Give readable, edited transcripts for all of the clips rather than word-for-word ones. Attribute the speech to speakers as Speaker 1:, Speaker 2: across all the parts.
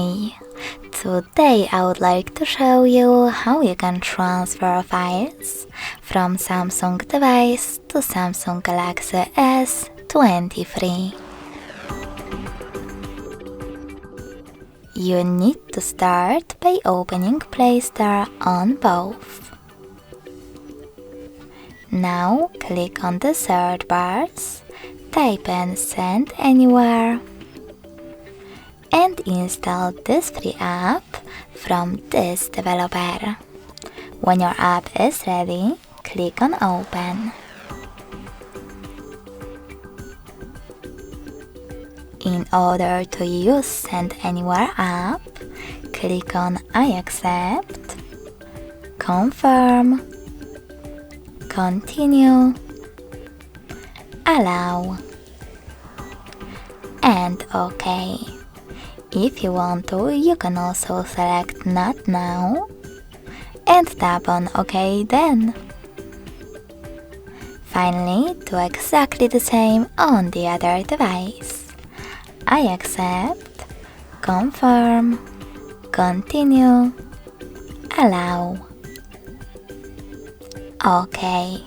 Speaker 1: Hi! Today I would like to show you how you can transfer files from Samsung device to Samsung Galaxy S23. You need to start by opening Play Store on both. Now click on the search bars, type in Send Anywhere, and install this free app from this developer. When your app is ready, click on Open. In order to use Send Anywhere app, click on I accept, confirm, continue, allow, and OK. If you want to, you can also select Not Now and tap on OK then. Finally, do exactly the same on the other device. I accept, confirm, continue, allow, OK.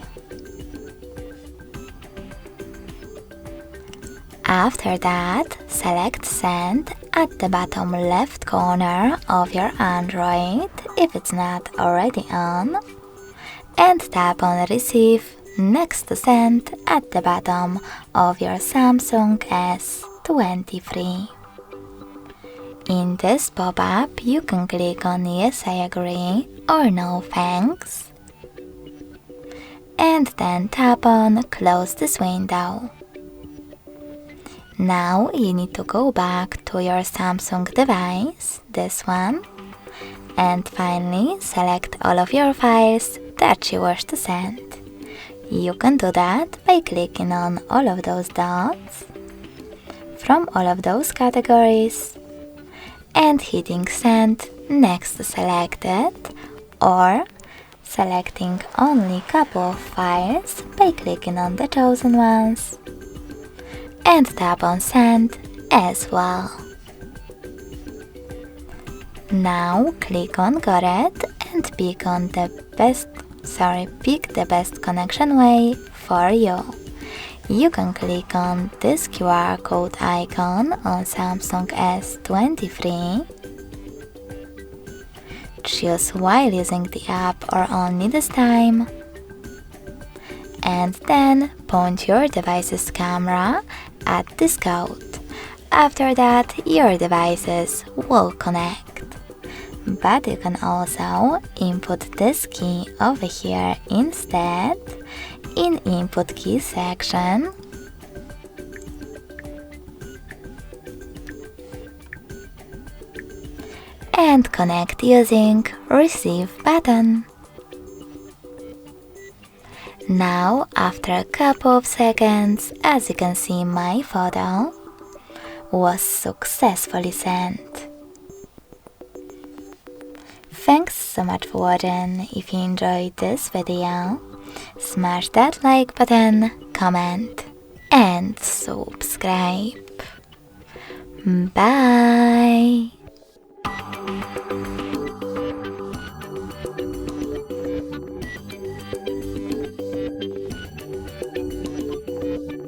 Speaker 1: After that, select Send at the bottom left corner of your Android if it's not already on, and tap on Receive next to Send at the bottom of your Samsung S23. In this pop-up, you can click on Yes, I agree or No, thanks, and then tap on Close this window. Now you need to go back to your Samsung device, this one, and finally select all of your files that you wish to send. You can do that by clicking on all of those dots from all of those categories and hitting Send next to selected, or selecting only a couple of files by clicking on the chosen ones and tap on Send as well. Now click on Got it and pick the best connection way for you. You can click on this QR code icon on Samsung S23, choose while using the app or only this time, and then point your device's camera at this code. After that, your devices will connect. But you can also input this key over here instead in Input Key section, and connect using Receive button. Now, after a couple of seconds, as you can see, my photo was successfully sent. Thanks so much for watching. If you enjoyed this video, smash that like button, comment, and subscribe. Bye!